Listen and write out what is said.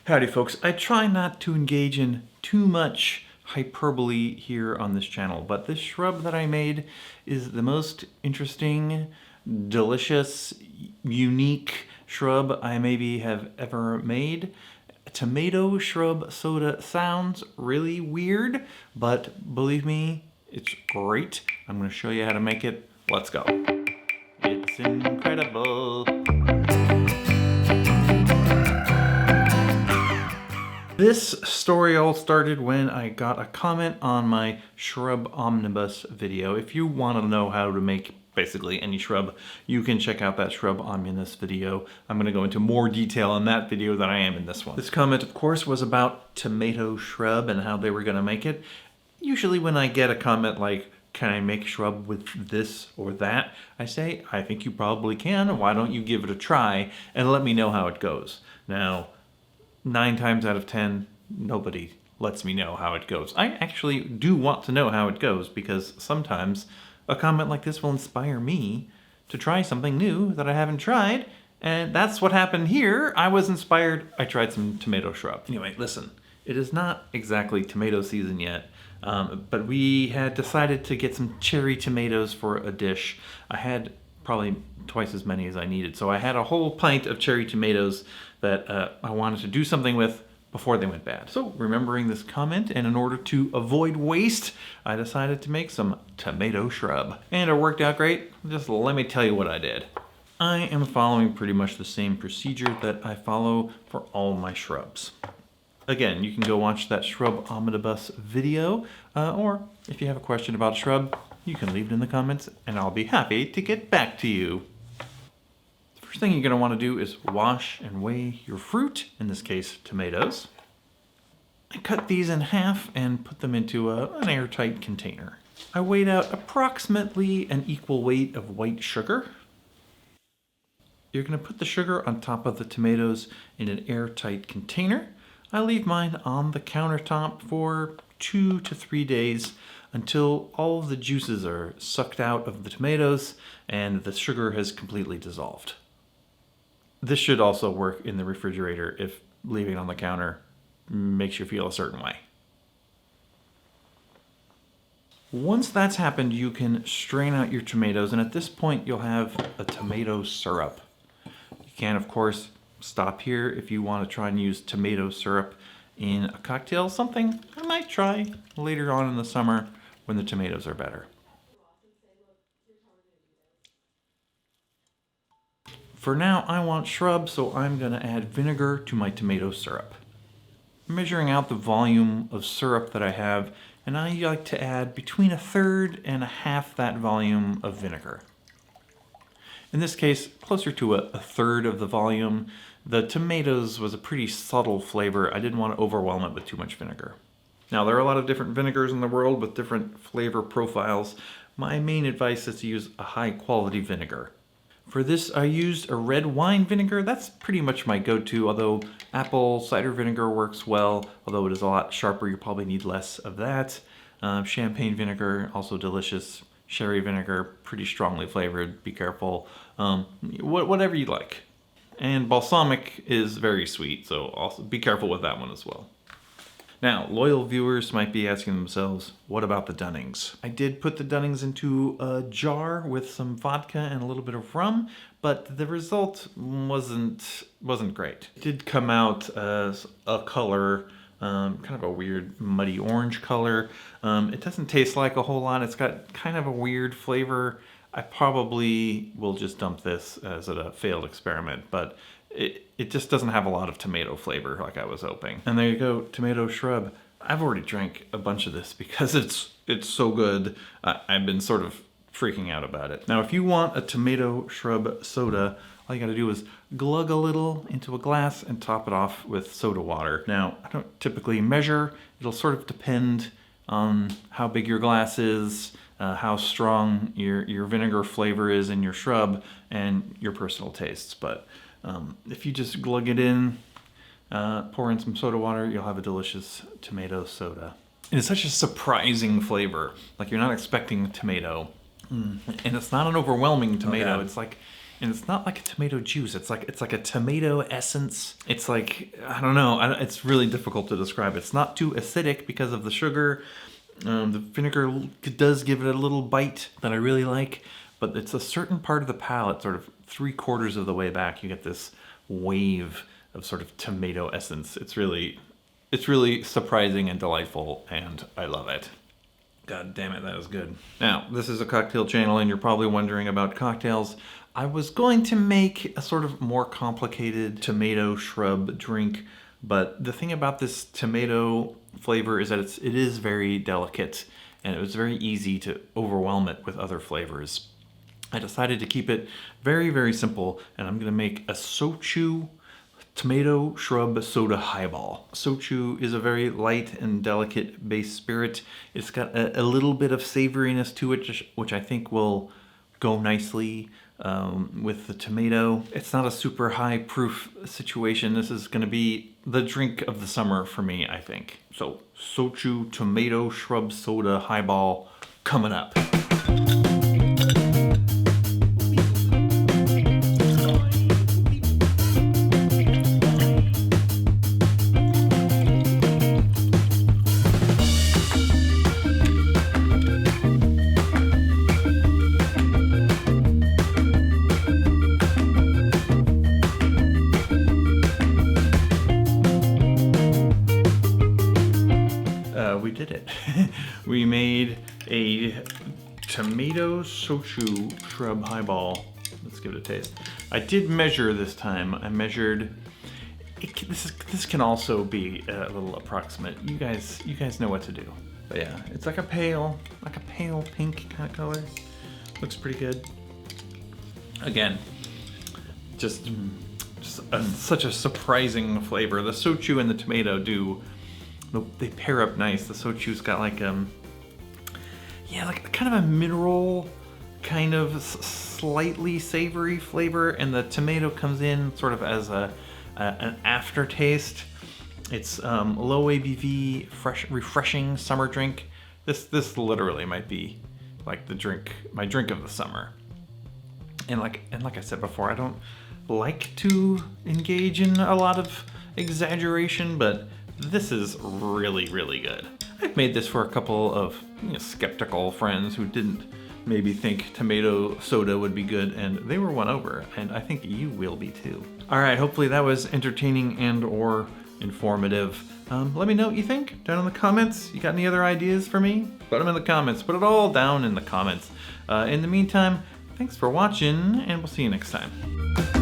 Howdy folks, I try not to engage in too much hyperbole here on this channel, but this shrub that I made is the most interesting, delicious, unique shrub I maybe have ever made. Tomato shrub soda sounds really weird, but believe me, it's great. I'm going to show you how to make it. Let's go. It's incredible. This story all started when I got a comment on my Shrub Omnibus video. If you want to know how to make basically any shrub, you can check out that Shrub Omnibus video. I'm going to go into more detail on that video than I am in this one. This comment, of course, was about tomato shrub and how they were going to make it. Usually when I get a comment like, can I make shrub with this or that? I say, I think you probably can. Why don't you give it a try and let me know how it goes? Now, 9 times out of 10, nobody lets me know how it goes. I actually do want to know how it goes because sometimes a comment like this will inspire me to try something new that I haven't tried. And that's what happened here. I was inspired. I tried some tomato shrub. Anyway, listen, it is not exactly tomato season yet, but we had decided to get some cherry tomatoes for a dish. I had probably twice as many as I needed. So I had a whole pint of cherry tomatoes that I wanted to do something with before they went bad. So remembering this comment, and in order to avoid waste, I decided to make some tomato shrub. And it worked out great. Just let me tell you what I did. I am following pretty much the same procedure that I follow for all my shrubs. Again, you can go watch that Shrub Omnibus video, or if you have a question about shrub, you can leave it in the comments and I'll be happy to get back to you. The first thing you're going to want to do is wash and weigh your fruit, in this case tomatoes. I cut these in half and put them into an airtight container. I weighed out approximately an equal weight of white sugar. You're going to put the sugar on top of the tomatoes in an airtight container. I leave mine on the countertop for 2 to 3 days until all of the juices are sucked out of the tomatoes and the sugar has completely dissolved. This should also work in the refrigerator if leaving it on the counter makes you feel a certain way. Once that's happened, you can strain out your tomatoes, and at this point you'll have a tomato syrup. You can, of course, stop here if you want to try and use tomato syrup in a cocktail, something I might try later on in the summer when the tomatoes are better. For now, I want shrub, so I'm going to add vinegar to my tomato syrup. I'm measuring out the volume of syrup that I have, and I like to add between 1/3 and 1/2 that volume of vinegar. In this case, closer to a 1/3 of the volume. The tomatoes was a pretty subtle flavor. I didn't want to overwhelm it with too much vinegar. Now, there are a lot of different vinegars in the world with different flavor profiles. My main advice is to use a high quality vinegar. For this, I used a red wine vinegar. That's pretty much my go-to, although apple cider vinegar works well, although it is a lot sharper. You probably need less of that. Champagne vinegar, also delicious. Sherry vinegar, pretty strongly flavored. Be careful. Whatever you like. And balsamic is very sweet, so also be careful with that one as well. Now, loyal viewers might be asking themselves, what about the Dunnings? I did put the Dunnings into a jar with some vodka and a little bit of rum, but the result wasn't great. It did come out as a color, kind of a weird muddy orange color. It doesn't taste like a whole lot. It's got kind of a weird flavor. I probably will just dump this as a failed experiment, but it just doesn't have a lot of tomato flavor like I was hoping. And there you go, tomato shrub. I've already drank a bunch of this because it's so good. I've been sort of freaking out about it. Now, if you want a tomato shrub soda, all you gotta do is glug a little into a glass and top it off with soda water. Now, I don't typically measure. It'll sort of depend on how big your glass is, how strong your vinegar flavor is in your shrub, and your personal tastes. But if you just glug it in, pour in some soda water, you'll have a delicious tomato soda. And it's such a surprising flavor. Like, you're not expecting tomato. And it's not an overwhelming tomato. It's like, And it's not like a tomato juice. It's like a tomato essence. It's like, I don't know. It's really difficult to describe. It's not too acidic because of the sugar. The vinegar does give it a little bite that I really like, but it's a certain part of the palate, sort of 3/4 of the way back, you get this wave of sort of tomato essence. It's really surprising and delightful, and I love it. God damn it, that is good. Now, this is a cocktail channel, and you're probably wondering about cocktails. I was going to make a sort of more complicated tomato shrub drink, but the thing about this tomato flavor is that it is very delicate, and it was very easy to overwhelm it with other flavors. I decided to keep it very, very simple, and I'm gonna make a sochu tomato shrub soda highball. Sochu is a very light and delicate base spirit. It's got a little bit of savoriness to it, which I think will go nicely with the tomato. It's not a super high proof situation. This is gonna be the drink of the summer for me, I think. So, sochu tomato shrub soda highball coming up. We did it. We made a tomato sochu shrub highball. Let's give it a taste. I did measure this time. I measured. This can also be a little approximate. You guys know what to do. But yeah, it's like a pale pink kind of color. Looks pretty good. Again, just such a surprising flavor. The sochu and the tomato they pair up nice. The sochu's got like like kind of a mineral, kind of slightly savory flavor, and the tomato comes in sort of as an aftertaste. It's low ABV, fresh, refreshing summer drink. This literally might be like my drink of the summer. And like I said before, I don't like to engage in a lot of exaggeration, but this is really, really good. I've made this for a couple of skeptical friends who didn't maybe think tomato soda would be good, and they were won over, and I think you will be too. All right, hopefully that was entertaining and or informative. Let me know what you think down in the comments. You got any other ideas for me? Put them in the comments. Put it all down in the comments. In the meantime, thanks for watching, and we'll see you next time.